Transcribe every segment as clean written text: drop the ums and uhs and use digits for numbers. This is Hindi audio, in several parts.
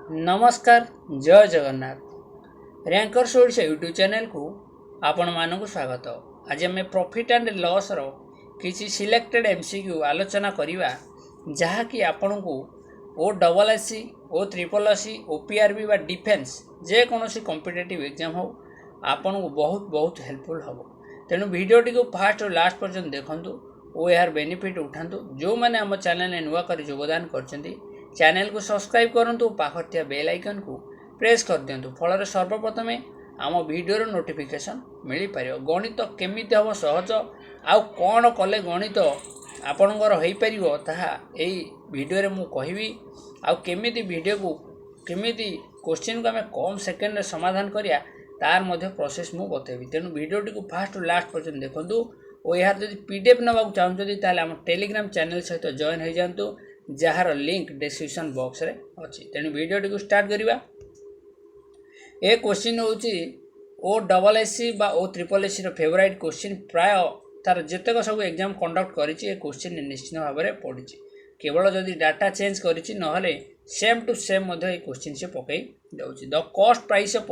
नमस्कार जय Jagannath rankers Odisha YouTube channel को आपण मानक स्वागत। आज आम प्रॉफिट एंड लॉस रो किसी सिलेक्टेड एमसीक्यू आलोचना करिवा जहाँकि आपण को ओ डबल एससी ओ ट्रिपल एससी ओपीआरबी बा डिफेन्स जेकोसी कॉम्पिटिटिव एग्जाम हो आपण को बहुत बहुत हेल्पफुल हम। तेणु भिडटी को फास्ट और लास्ट पर्यटन देखूँ और यार बेनिफिट उठातु। जो मैंने आम चैनल नुआ कर योगदान कर चैनल को सब्सक्राइब करूँ पाखर बेल आइकन को प्रेस कर दिंतु फल सर्वप्रथम आम वीडियो नोटिफिकेशन मिल पार। गणित केमी हम सहज आउ कौन कले गणित आपणकर हो पार ताहा वीडियो मु कहबी आमी वीडियो को केमी क्वेश्चन को आम कम सेकेंड समाधान करिया तार मध्य प्रोसेस मु बतेबी। तेणु वीडियोटी को फास्ट लास्ट पर्यटन देखूँ और यार जब पीडीएफ नाक चाहते आम टेलीग्राम चैनल सहित जॉइन हो जातु जार लिंक डिस्क्रिप्शन बॉक्स रे अच्छी। तेणु वीडियोटी को स्टार्ट करवा। ए क्वेश्चन हूँ ओ डबल एससी बा ओ ट्रिपल एससी फेवरेट क्वेश्चन प्राय तार जितक सब एग्जाम कंडक्ट करी क्वेश्चन निश्चित भाव में पड़ी केवल जदि डाटा चेंज करी नहले सेम टू सेम क्वेश्चन से पकई दौर। The cost price of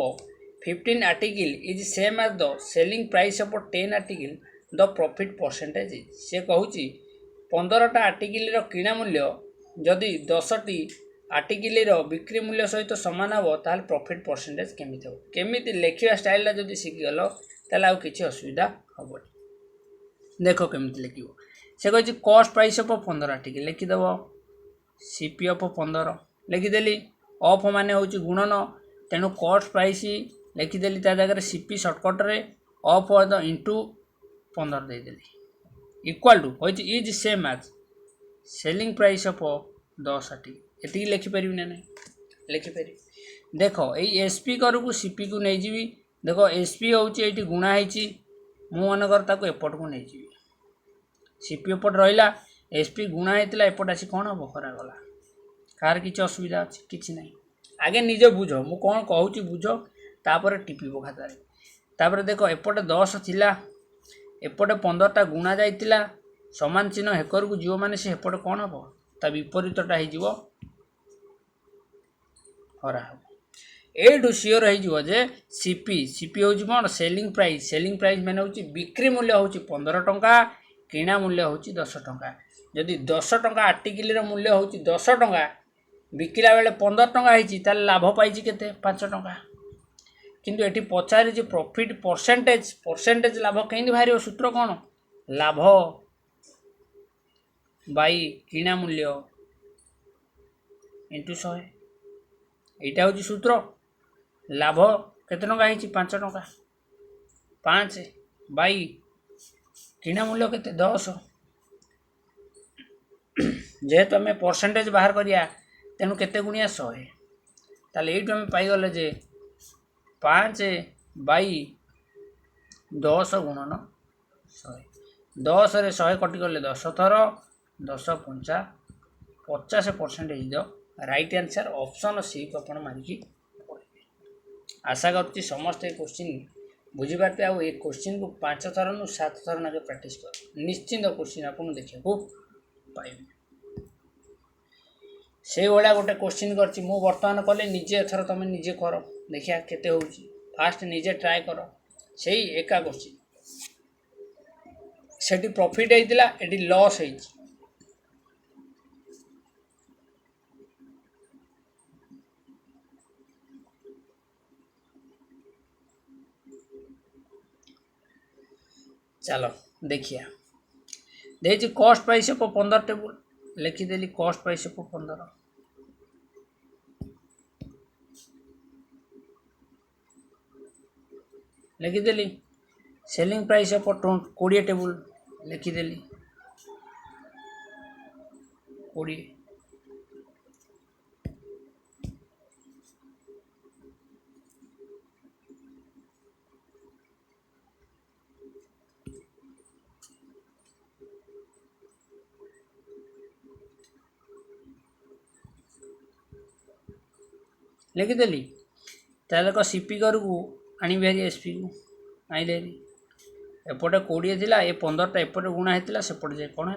15 article is same as the selling price of 10 article the profit percentage is. से कहूँ 15टा आर्टिकल किणा मूल्य जदि 10टी आर्टिकल बिक्री मूल्य सहित सामान हम ताल प्रॉफिट परसेंटेज केमी लिखा स्टाइल जब शिखिगल ताल किसी असुविधा हम। देख केमी लिख से कही कॉस्ट प्राइस ऑफ 15 आर्टिकल लिखिदेव सीपी ऑफ 15 लिखिदेली ऑफ मान हूँ गुणन तेणु कॉस्ट प्राइस लिखिदेली ता जगह सीपी सर्टकट्रे ऑफ इंटू 15 देदेली इक्वाल टू कही is same as selling price of 10 article ये लिखिपर ना ना लिखिपर। देख ये एसपी करू सीपी को नहीं जी। देख एसपी हूँ ये गुणा मुझे एपट को नहीं जी सीपी एपट रहा एसपी गुणा होता एपट आसी कौन हम करागला कार किसी असुविधा अच्छी किसी ना। आगे निज बुझ मु कौन कहूँ बुझ तापर टिपिब खातार तापर देख एपटे 10 थिला एपटे 15टा गुणा जाइतिला समान चिन्ह हेकर को जीव माने से हेपटे कौन हम ता विपरीतटा हो हरा हम। एठू सियोर हो सीपी सीपी हूँ कौन सेलिंग प्राइस मैंने हूँ बिक्री मूल्य हूँ 15 टंका किणा मूल्य हूँ 10 टंका। जदि 10 टंका आर्टिकल मूल्य हूँ 10 टंका बिकिला बेले 15 टंका होता लाभ पाई के 5 टंका किंतु एटी पचारि प्रॉफिट परसेंटेज लाभ कहीं बाहर सूत्र कौन लाभ बाई किणा मूल्य इंटू 100 यहाँ हूँ सूत्र लाभ केते टंका 5 टंका 5 बाई किणा मूल्य केते 10 जेहेतु आम परसेंटेज बाहर करिया तेणु केते गुणिया 100 ताले ये आम पाईगले जे 5 बाई 10 गुणन 100 10 रे 100 कटिगले 10 थर 10 5 50% the right answer option C को अपन मारिकी पढ़े। आशा करुँच समस्त क्वेश्चन बुझीपारे आ क्वेश्चन को 5 थर नु 7 थर ना प्रैक्टिस कर निश्चिंत क्वेश्चन आपको देखा पाइबे। से भाया गोटे क्वेश्चन कर बर्तमान कले निजे एथर तुम निजे कर देखिया केते हो फास्ट निजे ट्राए कर से एका क्वेश्चन सेठी प्रॉफिट होइतिला एठी लॉस होई। चलो देखिया देखिए कॉस्ट प्राइस ऑफ 15 टेबल लिखिदेली कॉस्ट प्राइस ऑफ 15 लिखिदेली सेलिंग प्राइस ऑफ 20 टेबल लिखिदेली 20 लिखिदेली ताले को सीपी करू आनी भारी एसपी को आइले एपटे 20 थिला ए 15टा एपटे गुणा होता सेपटे जाए कौन है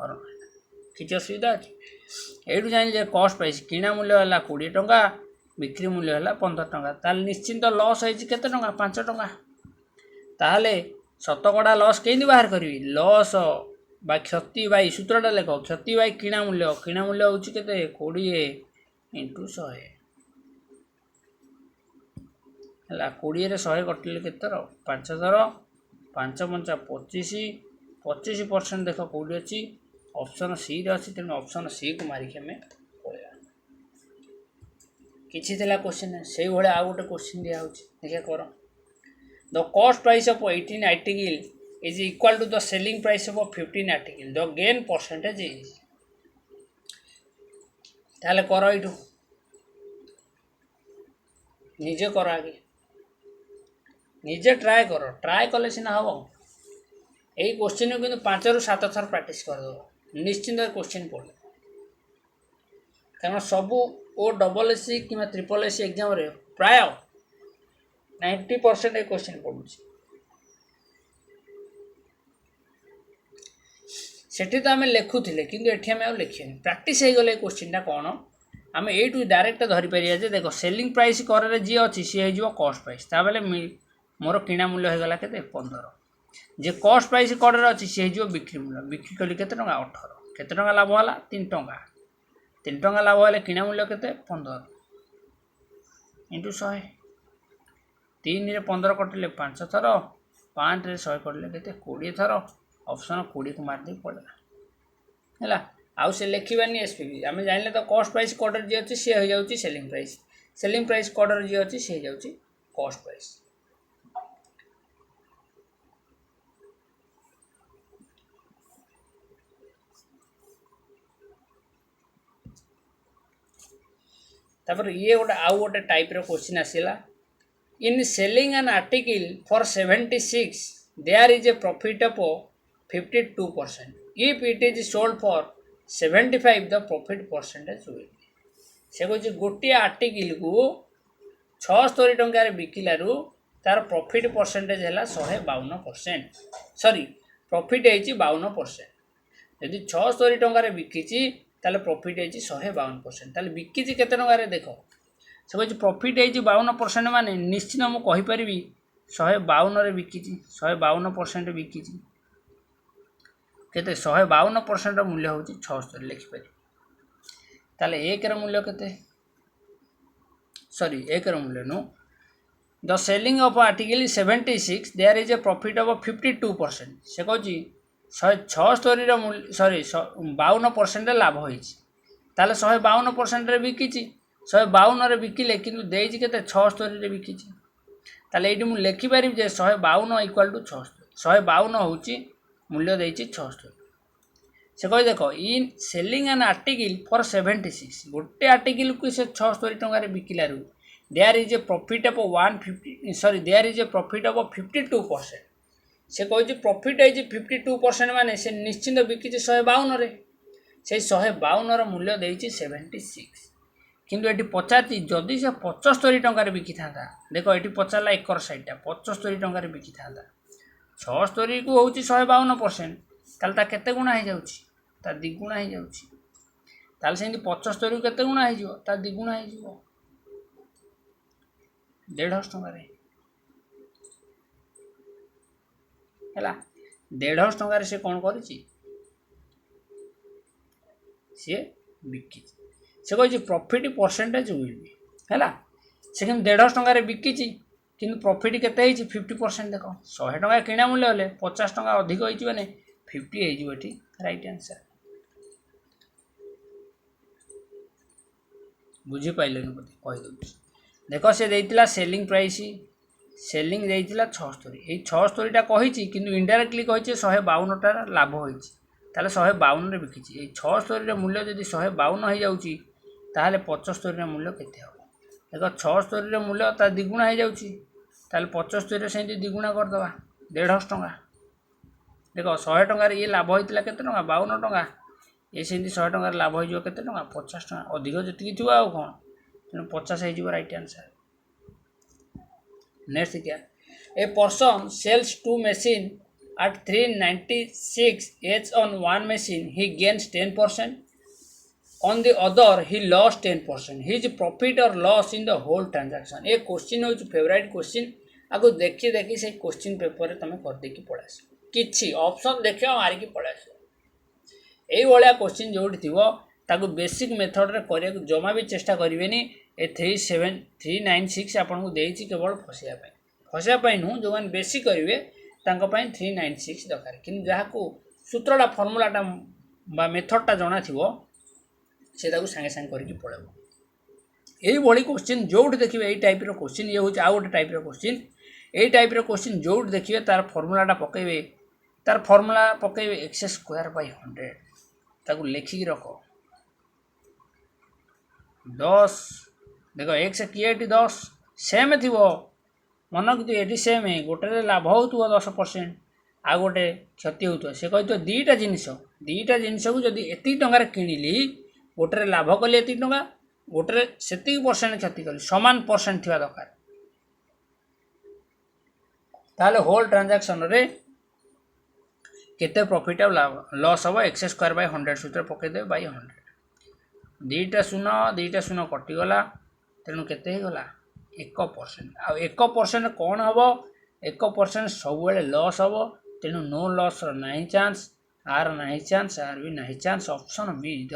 हरण किसी असुविधा अच्छे। ये जान कॉस्ट प्राइस किणा मूल्य है 20 टंका बिक्री मूल्य है 15 टंका ताल निश्चिंत लॉस है केते टंका 5 टंका ताहले शतकड़ा लॉस केंदी बाहर करी लॉस बा क्षति बाई सूत्रटा लेख क्षति बाई किणा मूल्य होची केते 20 इंटू 100 है 20 रे 100 कटिले केते थर 5 थर 5 5 25 25% देख कौटी अच्छी ऑप्शन सी रे अच्छी तेणु ऑप्शन सी को मारिक आम पढ़ा किसी क्वेश्चन से भाया आउ गोटे क्वेश्चन दिया देखिए कर the cost price of 18 article is equal to the selling price of 15 article the gain percentage is ताले कर यू निजे कर आगे निजे ट्राए कर ट्राए कले सीना हम यही क्वेश्चन को 5 ରୁ 7 थर प्रैक्टिस करदेव निश्चिंत क्वेश्चन पढ़ कारण सबू ओ डबल एस कि ट्रिपल एस एग्जाम रे प्राय 90% क्वेश्चन पढ़ू सेठी तो आम लिखुले कि आम लिखे प्रैक्टिस हो गले क्वेश्चनटा कौन आम यू डायरेक्ट धरीपर देख सेलिंग प्राइस कर जी अच्छी सी हो कॉस्ट प्राइस ताबले मोर किणा मूल्य होगा के 15 जे कॉस्ट प्राइस कड़े अच्छी सी हो बिक्री मूल्य बिक्री कली के 18 केते टंका लाभ है 3 टंका 3 टंका लाभ है किणा मूल्य के 15 इंटू 100 3 रे 15 कटिले 5 थर 5 रे 100 कटिले के 20 थर ऑप्शन 20 को मारदे पड़ेगा है आउ से लिखबानी एसपीबी आम जान तो कॉस्ट प्राइस कड़े जी अच्छी सी हो जाऊँगी सेलिंग प्राइस कड़े जी अच्छी सी हो जाऊँगी कॉस्ट प्राइस तापर ये गोटे आउ गोटे टाइप रो क्वेश्चन आसिला in selling an article for 76 there is a profit of 52% if it is sold for 75 the profit percentage will से कह गोटे आर्टिकल को 76 टंकार बिकिलू तार प्रॉफिट परसेंटेज है 152% सॉरी प्रॉफिट है 52% यदि 76 टंकार बिकी ताले प्रॉफिट है 152% ताले बिकी केते टंकार देख से कह प्रॉफिट है 52% माने निश्चित मुझे कहीपरि 152 बिकी 152% बिकी केते 152% मूल्य हूँ 76 लिखिपर ताले एक मूल्य केते सॉरी एक मूल्य no the selling of article 76 there is a profit of 52% से कह 176 मूल्य सॉरी 52% लाभ होती 152% बिकी 152 बिकिले कि देती के 76 बिकी ताले ये मुझे लिखिपारि 152 इक्वाल टू 76 152 हूँ मूल्य देती 76 से कह देख in selling an article for 76 गोटे आर्टिकल को से 76 टंकार बिकिलू there is a profit of 150 sorry there is a profit of 52% से कह प्रॉफिट है 52% माने से निश्चिंत बिकी 152 से 152 मूल्य देती 76 किंतु ये पचार जदि से 75 टंकार बिकी था देख ये पचारा एकर सैटा 75 टंकार बिकी था 76 को हूँ 152% ताल केते गुणा हो जाऊँगी दिगुणा हो जाऊँगी 75 को केते गुणा हो दिगुणा हो 150 टंकार है 150 टंकार से कौन कर बिकी से कह प्रॉफिट परसेंटेज विल बी है से कि 150 टंकार बिकी कि प्रॉफिट केते 50% देख 100 टंका किणा मूल्य हेले 50 टंका अधिक हो 50 हो राइट आंसर बुझीपारे बोधे कहीदे देख से देता सेलिंग प्राइस सेलिंग देता 76 ये 76टा कही कि इनडायरेक्टली कही 152टार लाभ होती 152 बिकी 76 मूल्य जब 152 हो जाऊँगी ताहले 75 मूल्य केते हम देख 76 मूल्य ता दिगुणा हो जाऊँगी 75 से दिगुणा करदे 150 टंका देख 100 टंकार ये लाभ होता के 52 टंका ये से 100 टंकार लाभ हो के 50 टंका अधिक जी थी आउ कौन तेणु 50 हो राइट आंसर नेक्स्ट क्या a person sells 2 machine at 396 each on one machine he gains 10%. On the other he loss 10%, his profit और loss in the whole transaction. ये क्वेश्चन हूँ फेवरेट क्वेश्चन। आगु देखी देखी से क्वेश्चन पेपर तुम करदे पलि आस कि ऑप्शन देख मारिकी पलि आस। यही क्वेश्चन जो थो बेसिक मेथड रे करने जमा भी चेष्टा करेंगे। ए 396 आपन को देती केवल फसापी नुह जो मैंने बेसिक करेंगे 396 दरकार कि जहाँ को सूत्रटा फर्मूलाटा मेथडटा जना थी से सागे सागे करके पड़ेब। यही क्वेश्चन जो देखिए यही टाइप क्वेश्चन ये हूँ आउ गोटे टाइप क्वेश्चन। यही टाइप क्वेश्चन जो देखिए तार फर्मूलाटा पकेबे तार फर्मूला पकेबे एक्स स्क्वायर बाय 100 ताकू लिखिकी रख 10 देख एक्स किए 10 सेम थी मन कि ये सेम गोटे लाभ हो 10% आ गोटे क्षति हो से कही दुईटा जिनस को जब एति टकर किणिली गोटे लाभ कली एति टका गोटे से परसेंट क्षति कली सामान परसेंट थी दरकार ताले होल ट्रांजैक्शन रे केते प्रॉफिट और लॉस हम एक्स स्क्वायर बाय 100 सूत्र पकईदे बाय 100 दुईटा शून्य कटिगला तेणु केते गला 1%। आ 1% कौन हम 1% सब लॉस हम तेणु नो लॉस नहीं चांस आर नहीं चांस आर भी नहीं chance option B is the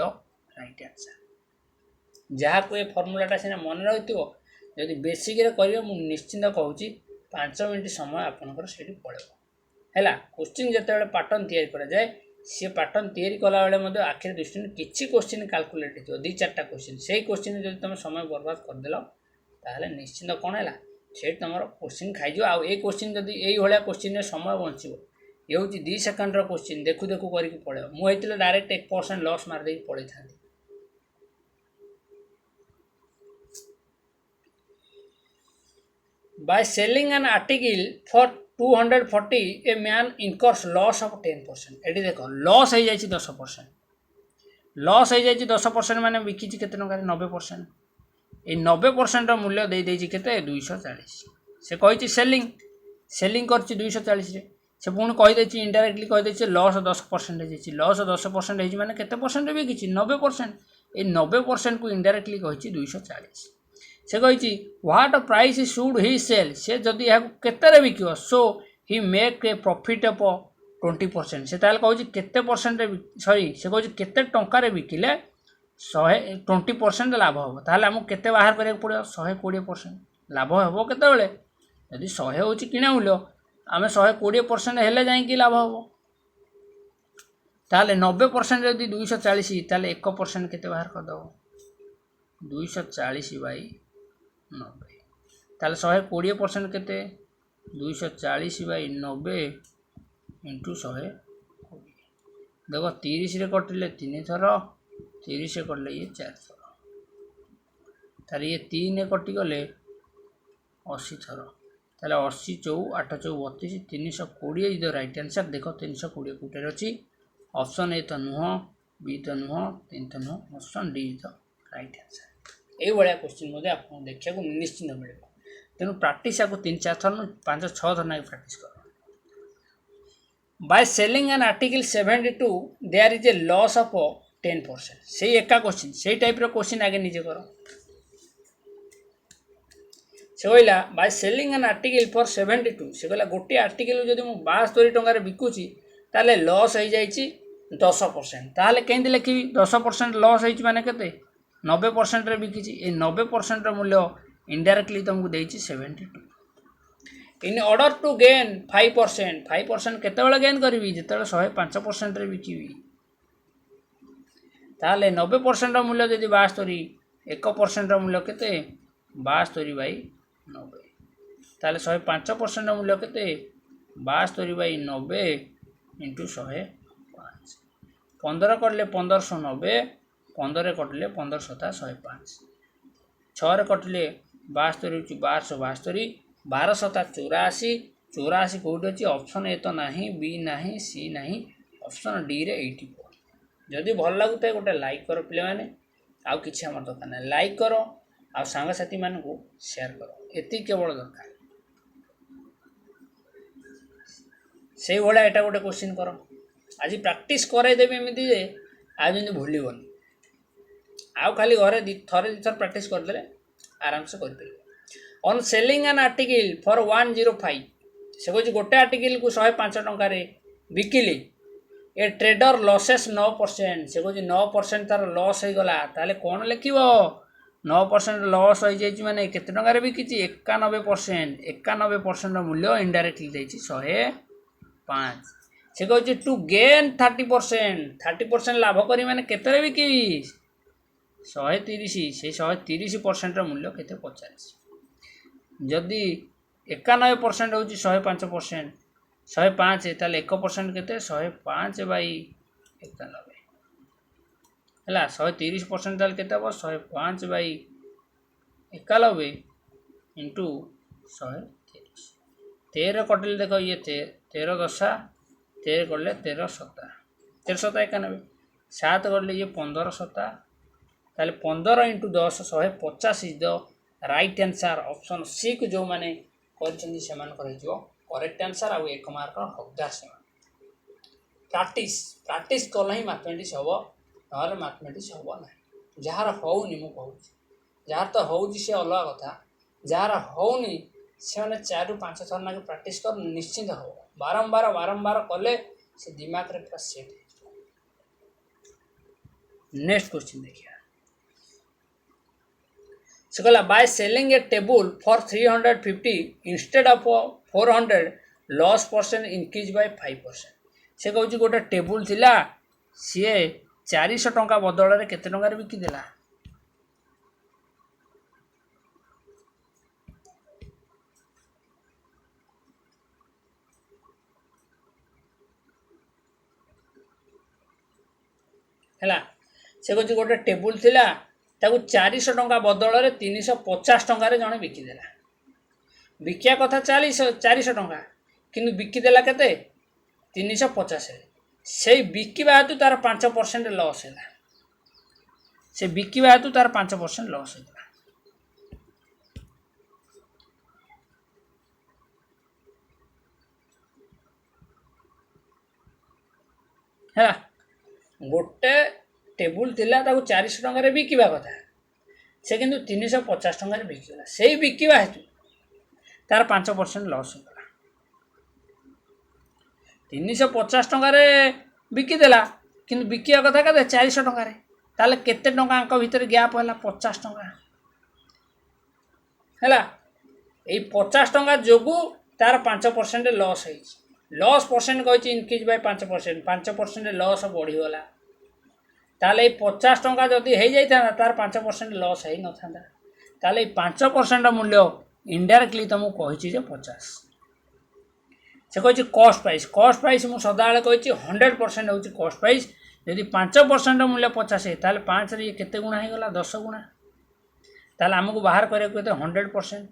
right answer. जहाँ को ये फर्मूलाटा सीना मन रही जदि बेसिक करेंगे मुझे निश्चिंत कहूँ 5 मिनट समय आपंकर से पड़ेगा है। क्वेश्चन जिते पैटर्न तैयारी करा जाए सी पैटर्न तैयारी कला बेले आखिर दृष्टि किसी क्वेश्चन कैलकुलेट हो 2-4टा क्वेश्चन से क्वेश्चन जब तुम समय बर्बाद करदेल ताहले निश्चिंत कौन है से तुम क्वेश्चन खाई आउ ए क्वेश्चन जब यही क्वेश्चन समय बचो ये हूँ 2 सेकेंड क्वेश्चन देखू देखू करके पड़े मुझे डायरेक्ट 1% लॉस मारदे पड़े था। By selling an article for 240 a man incurs loss of 10%। Eighty देख लॉस हो जाए 10% लॉस हो जाए 10% माने बिकी केते टंका 90%। ये 90% मूल्य दे देछि केते 240 से कही सेलिंग कर 240 रे से पुणी कहीदे इनडायरेक्टली कहीदे लॉस 10% लॉस 10% माने केते परसेंट बिकी 90%। ये 90% को इनडायरेक्टली कही 240 से कही what price should he sell से जदि यह केते बिक so he make a profit of 20% से कहूँ केते परसेंट सॉरी से कहूँ केते टंकार बिकिले 120% लाभ हम ताहले आमको केते बाहर करिया पड़ो 120% लाभ हम केतेबेले यदि 100 हूँ किणा मूल्य आम 120% हेले जाइए लाभ हम ताहले 90% जदि 240 ताहले 1% केते बाहर करदेव 240 बाई 90 ताहले 120% केते 240 बाई 90 इंटू 120 देख 30 रे कटिले 3 थर 30 रे कटिले ये 4 थर ताहले ये 3 कटिगले 80 थर ताहले 80 8 4 32 320 इज द राइट आंसर। देख 320 कोटे अच्छी ऑप्शन ए तो नुह बी तो नुह 3 तो नुह option D is the right answer. ये क्वेश्चन आपको देखा निश्चिंत मिले तेणु प्राक्ट आपको 3-4 थर 5-6 थर ना प्राक्ट कर। By selling an article 72 there is a loss of 10% से एका क्वेश्चन से टाइप क्वेश्चन आगे निजे कर से कहला bye selling an article for 72 से कहला गोटे आर्टिकल जब मुझे 72 टकर बिकुची ताले लॉस हो जाए 10% ताले कहीं लिखी 10% लॉस हो माने केते 90% रे बिकी 90% मूल्य इनडायरेक्टली तुमको देती 72। इन ऑर्डर टू गेन 5% केते गेन करी जिते 105% रे बिकी ताले 90% मूल्य जब 72 1% मूल्य केते 72 बाई 90 ताले 105% मूल्य केते 72 बाई 90 इंटू 105 15 कटले 1590 15 कटिले 15 105 6 कटिले 72 हूँ 1272 12 84 कौट अच्छी ऑप्शन ए तो नहीं बी नहीं सी नहीं ऑप्शन डी रे 84। जदि भल लगुता है गोटे लाइक कर पे मैंने आउ कि दरकार ना लाइक कर आ सांगसाथी मान को शेयर कर एति केवल दरकार से भाया एटा गोटे क्वेश्चन कर आज प्रैक्टिस करदेवी एमती आज भूलबनी आउ खाली घरे थरे दुथर प्राक्ट करदे आराम से कर on selling an article for 105 से कह गोटे आर्टिकल को 105 टकर बिकिली ए ट्रेडर लसेस 9% से कह 9% तार लस हो गला ताले कौन लिख 9% लस हो माने केते टंकार बिकी 91%। 91% मूल्य इनडायरेक्टली देछि 105 से कह टू गेन 30%। 30% लाभ करी माने केते बिकी 130 से 130% मूल्य केते 50 जदि 91% हूँ 105% 105 ताले 1% केते 105 बाई 91 है 130% ताले केते हम 105 बाई 91 इंटू 130 13 कटिले देख ये 13 दशा 13 कले 13 सता 13 सता 91 7 कले ये 15 सता ताले 15 into 10 150 is the right answer option C को जो माने करछन से मान करजो करेक्ट आंसर आ एक मार्क हकदार से प्रैक्टिस कले ही मैथमेटिक्स हबो नहले मैथमेटिक्स हबो ना जार होउनी मु कहू जार तो होउजी से अलग कथा जार होउनी से माने 4 रु 5 थर ना प्रैक्टिस कर निश्चित हो बारंबार कले से दिमाग रे पूरा सेट। नेक्स्ट क्वेश्चन देखिए से कहला by selling A table for 350 instead of 400 loss percent increase by 5%। से कहूँ गोटे टेबुल थिला सी 400 टंका बदल में केते टंकार बिकी देला है से कहूँ गोटे टेबुल थिला ताकू 400 टंका बदल में 350 टंकार जड़े बिकिदेला बिकिया कथा 400 टंका किंतु बिकिदेला केते 350 से बिकिबा हेतु तार 5% लॉस है से बिकिबा हेतु तार 5% लॉस है गोटे टेबुल थिला ताकू 400 टंकार बिकिबा कथा से किंतु 350 टंकार बिकिला से बिकिबा हेतु तार 5% लॉस हो 350 टंकार बिकिदेला किंतु बिकिया कथा के 400 टंकार ताले केते टंका अंक भितर गैप है 50 टंका है यही 50 टंका जोगु तार 5% लॉस है लॉस परसेंट कही इनक्रीज बाय 5% 5% लॉस बढ़ीगला ताले 50 टंका जदि हो जाता तार 5% लॉस है न था ताले 5% मूल्य इनडायरेक्टली तुमको कही 50 से कही कॉस्ट प्राइस मुझे सदा कही 100% हूँ कॉस्ट प्राइस यदि 5% मूल्य 50 है ताले 5 रे केते गुणा हो गला 10 गुणा ताले आमको बाहर करिया को 100%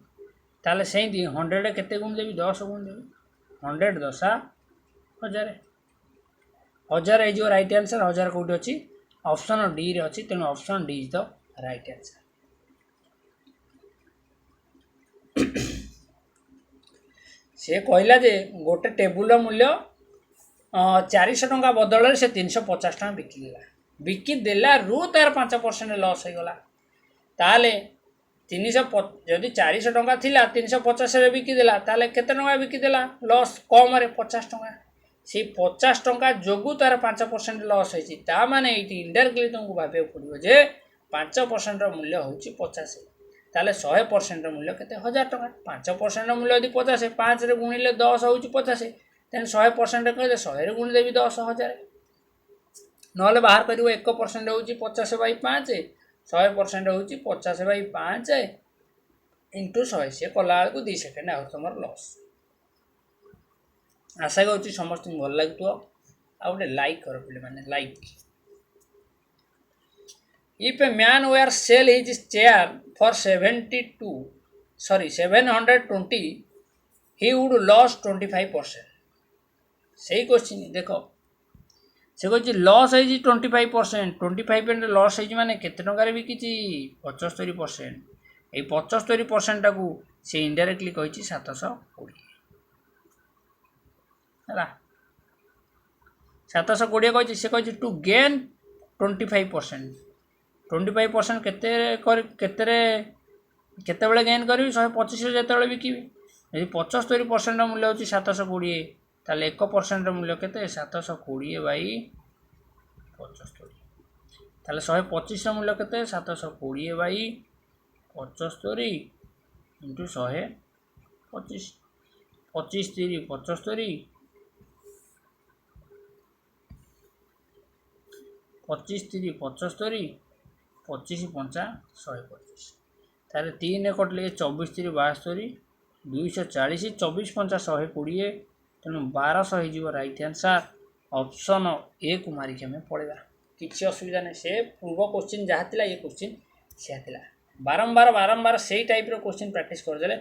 ताले से 100 केते गुण देवी 10 गुण देवी 100 10 1000 1000 है जो राइट आंसर 1000 कौटी अच्छी ऑप्शन डी रे अच्छी तेणु option D is the right answer. से कहला जे गोटे टेबुल मूल्य 400 टंका बदल से 350 टंका बिकिदेला रु तार 5% लॉस हो गला ताले 300 जदि 400 टंका थिला 350 रे बिकिदेला ताले केते टंका बिकिदेला लॉस कम रे 50 टंका से 50 टंका जोगु तार 5% लॉस होइछि ता माने एटी इनडायरेक्टली तुमको भाबे पड़िबो जे 5% मूल्य होछि 50 ताले 100% मूल्य केते 1000 टंका 5% मूल्य यदि 50 5 रे गुणिले 10 होछि 50 तेन 100% कहले 100 रे गुणि देबी 10,000 नहले बाहर करिवो 1% होछि 50 बाई 5 100% होछि 50 बाई 5 इंटू 100 से कला को 2 सेकेंड आ तुमर लॉस। आशा करूँ समस्त भल लगे आ गए लाइक कर पे मैंने like if a man were sell his chair for 720 he would loss 25% सही क्वेश्चन देखो से कह लॉस है 25% लॉस है माने केते टंकार बिकी 75% ये 75% टाकू से इनडायरेक्टली कही 720 है 720 कही से कही टू गेन 25% 25% केतेबेले गेन करी 125 जो बिकि यदि 75% मूल्य हूँ 720 ताले 1% मूल्य के 720 बाई 75 ताले 125 मूल्य के 720 बाई 75 इंटू 125 25 3 75 25 3 75 25 5 125 तारे 3 कटले 24 3 72 240 24 5 120 तेणु 1200 हो राइट आंसर ऑप्शन ए को मारिक आम पढ़ा किसी असुविधा नहीं से पूर्व क्वेश्चन जहाँ थिला ये क्वेश्चन से थिला बारंबार बारंबार से टाइप रो क्वेश्चन प्रैक्टिस करदे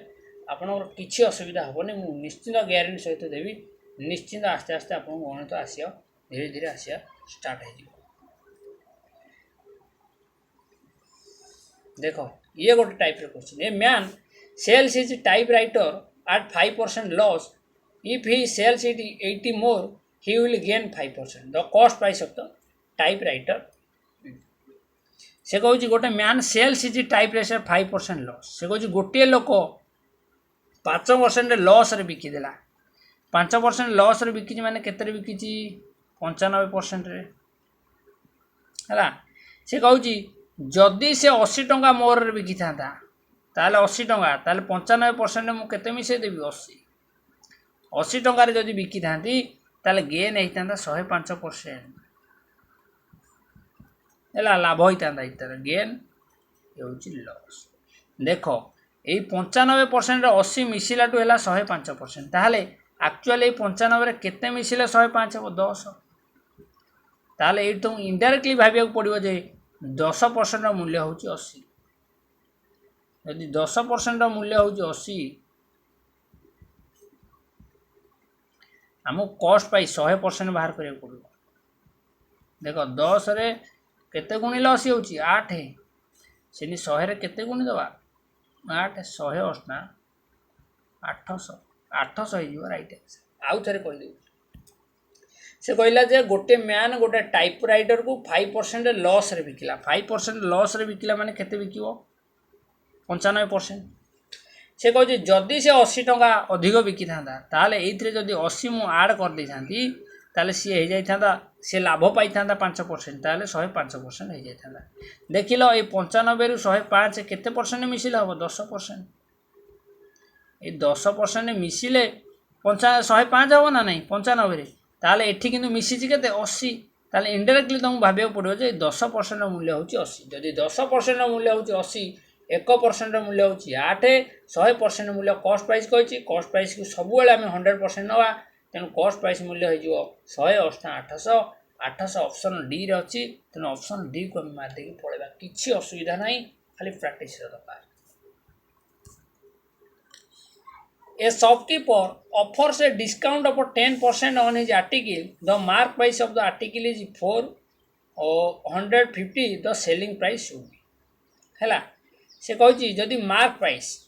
आपनकर किसी असुविधा हेनी मु निश्चित ग्यारंटी सहित देवी निश्चित आस्ते आस्ते आप गणित आसिया धीरे धीरे आसिया स्टार्ट हो देखो ये गोटे टाइप रो question a man sells is typewriter at 5% loss if he sells it 80 more he will gain 5% the cost price of the typewriter से कहूँ गोटे मैन सेल्स इज टाइप रेस 5% लॉस से कहूँ गोटे लोक 5% लॉस रे बिकिदेला 5% लॉस रे बिकी माने केते बिकी 95% रे है से कहूँ जदि से 80 टंका मोर रे बिकी था ताले 80 टंका ताले 95% मु केते मिसे देबी 80 टंका जदि बिकी था ताले गेन होता 105% है लाभ होता इतर गेन लॉस देख ये 95% 80 मिसिला टू है 105% ताहले एक्चुअली 95 केते मिसिले 105 10 ताहले ये तुम इनडायरेक्टली भाविया पड़ो जे 10% मूल्य हूँ 80 यदि 10% मूल्य हूँ 80 आमको कॉस्ट पाई 100% बाहर करिया पड़ो देख 10 रे केते गुणिले 80 होची 8 सेनी 100 रे केते गुणी दवा 8 100 8 800 800 हो राइट आंसर आउ थरे कहि दे से कहला जे गोटे मैन गोटे टाइपराइटर को 5% लॉस रे बिकिला 5% लॉस रे बिकिला माने केते बिकिबो 95% से कह जदि से 80 टंका अधिक बिकी था ताले एइथरे जदि 80 मु ऐड कर दे थांती ताले सी हो जाइथा से लाभ पाई था 5% ताले 105% हो जाइथा देखिल ये 95 रु 105 केते परसेंट मिसिले हम 10% ये 10% मिसिले 105 हम ना नहीं 95 ताले एठी किंतु मिसिछि केते 80 ताले इनडायरेक्टली तुमको भाबिया पड़ो जे 10% मूल्य होची 80 जदि 10% मूल्य होची 80 1% मूल्य होची 8 100% मूल्य कॉस्ट प्राइस कहिछि कॉस्ट प्राइस को सब बेले आम 100% नवा तेणु कॉस्ट प्राइस मूल्य हो 100 800 800 ऑप्शन डी रे अच्छी तेणु ऑप्शन डी को आम मारदे पड़ेगा किसी असुविधा ना खाली प्रैक्टिस दरकार ए shopkeeper offers a discount of 10% on his article the mark price of the article is 450 the selling price should be है से कहूँ जदि मार्क प्राइस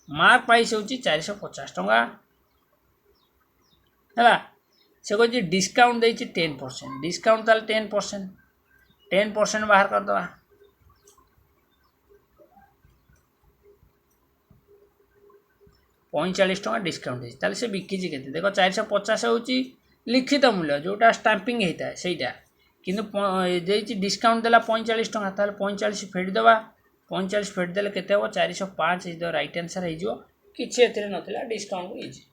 हूँ 450 टंका है से कहूँ डिस्काउंट देती 10% डिस्काउंट ताले 10% बाहर करदे 45 टंका डिस्काउंट देती ताले से बिकी केते देख 450 हूँ लिखित मूल्य जोटा स्टाम्पिंग होता है सहीटा किंतु डिस्काउंट देला 45 टंका ताले 45 फेट देवा 45 फेट देले केते हो 405 इज द राइट आंसर हो जिवो किछि एथिरे नथिला डिस्काउंट इजी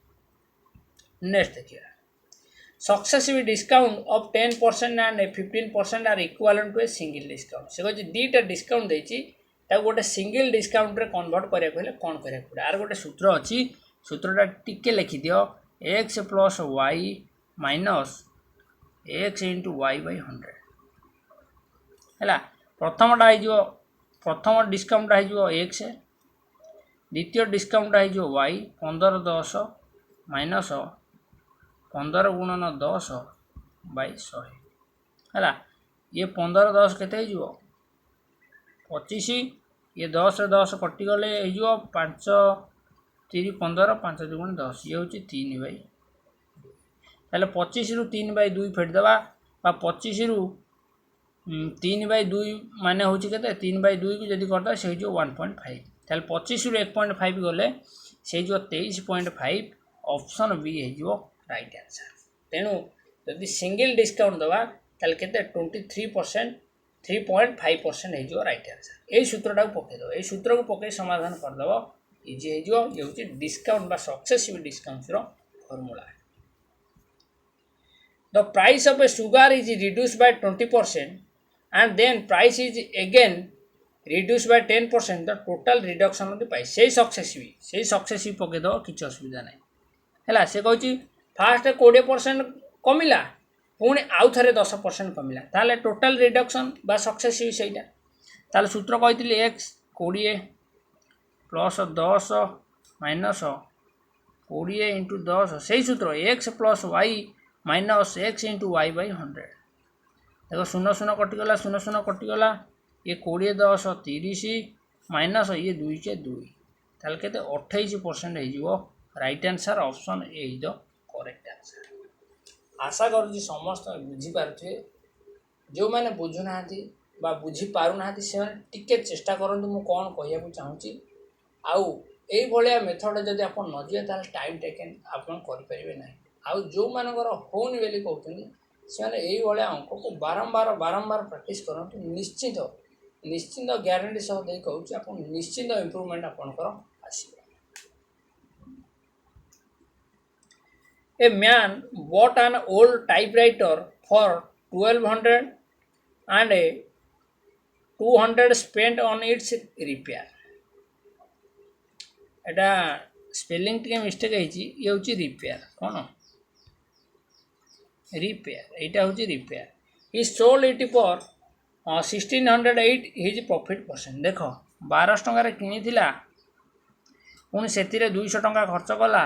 नेक्स्ट देखिए successive discount of 10% and 15% are equivalent to a single discount से कहछि दीटा डिस्काउंट देछि ता गोटे सिंगल डिस्काउंट रे कन्वर्ट करिया कहले कोन करिया पड़े आर गोटे सूत्र अछि सूत्रटा टिके लिखि दियो x plus y minus x into y by 100 हैला प्रथमटा हो प्रथम डिस्काउंट हो x द्वितीय डिस्काउंट हो y 15 10 माइनस 15 गुणन 10 बाय 100 है ये 15 10 केते हो 25 ये 10 10 कटिगले हो 5 3 15 5 2 10 ये हूँ 3 बाई ताले 25 रु 3 बाई 2 फेट देवा 25 रु 3/2 मान हूँ के 3/2 को जब करदे से 1.5 ताल 25 रू 1.5 गले से 23.5 ऑप्शन बी हो राइट आंसर। तेणु जदि सिंगल डिस्काउंट दवा ताल के 23% 3.5% हो राइट आंसर। यही सूत्रटा पकईदेव यही सूत्र को पकई समाधान करदेव इजी हो डिस्काउंट बा successive discount formula. The price of a sugar is reduced by 20% and then price is again reduced by 10%. The total reduction of the price से सक्सेसिव पकईदेव किसी असुविधा ना है। से कह फास्ट 20% कमिला पुणी आउ थे 10% कमिला ताले टोटाल रिडक्शन बा सक्सेसिव से सूत्र कही एक्स 20 प्लस 10 माइनस 20 इंटू 10 से सूत्र x plus y minus x into y by 100 देखो 0 कटिगला 0 कटिगला ये 20 10 30 माइनस ये 2 के 2 ताल के 28% हो right answer option A is the correct answer. आशा करुँच समस्त बुझीपारे जो मैंने बुझुना बुझीपारना से टिके चेष्टा करूँ मुझे कौन कहूँ चाहूँगी आउ ये मेथड जब आप नजे टाइम टेकन आप करें ना आउ जो मानकर होनी बोली कहते से अंक को बारंबार बारंबार प्रैक्टिस करूँ निश्चित निश्चिंत ग्यारंटी सह दे कहूँ आप निश्चिंत इम्प्रूवमेंट आपंकर आसो। A man bought an old typewriter for 1200 and a 200 spent on its repair. Etah spelling टे मिस्टेक ये हूँ रिपेयर कौन रिपेयर यहाँ हूँ repair he sold it for 1608 his profit percent देख 1200 टंकार किनी पुणी से 200 टंका खर्च कला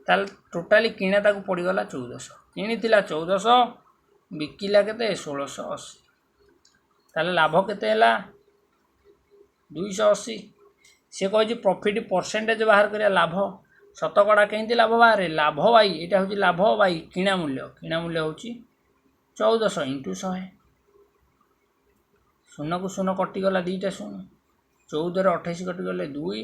ताल टोटाली किणा ताक पड़गला 1400 किनी 1400 बिकिला के 1680 ताल लाभ के 280 से कही प्रॉफिट परसेंटेज बाहर करिया लाभ शतकड़ा कहीं लाभ बाहर लाभ वाई यहाँ हूँ लाभ वाई किणा मूल्य हूँ 1400 इंटू 100 शून्य को शून्य कटिगला 2टा शून्य 14 28 कटिगले 2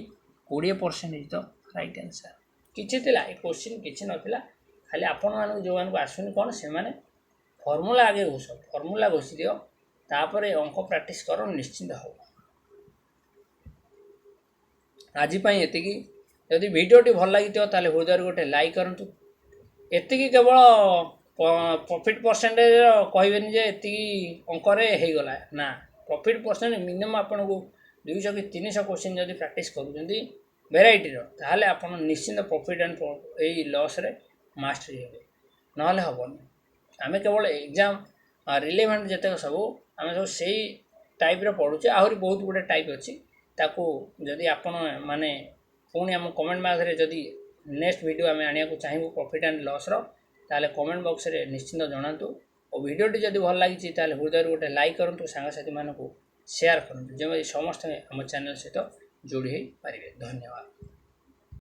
20% इज द राइट आंसर। किसी क्वेश्चन किसी नाला खाली आपण मानक जो मानक आसुनी कौन से फर्मूला आगे घोष फर्मूला घोषी दियो तापर अंक प्रैक्टिस कर निश्चिंत हो। आज ये जदि भिडियोटी भल लगी ताले हृदय गोटे लाइक करूँ एति केवल प्रॉफिट परसेंटेज कहबेनि जे एति अंकरे हो गला ना प्रॉफिट परसेंट मिनिमम आपन को 200 कि 300 क्वेश्चन जदि प्रैक्टिस करूँ भेराइटर ताहले आप निश्चिंत प्रॉफिट एंड यही लॉस रे मास्टरी हे ना हेनी आम केवल एग्जाम रिलेवेंट जिते सब आम सब से टाइप पढ़ुचे आहरी बहुत गुड़े टाइप अच्छी ताकू जदि आपण माने पुणी आम कमेंट माध्यम जदि नेक्स्ट वीडियो आम आने को चाहिए प्रॉफिट एंड लॉस ताले कमेंट बॉक्स रे निश्चिंत जनातु और वीडियोटी जदि भल लगी ताले हृदय गोटे लाइक करूँ सांगसाथी मानक शेयर करूँ जमी समस्त आम चैनल सहित जोड़ी हो पारे। धन्यवाद।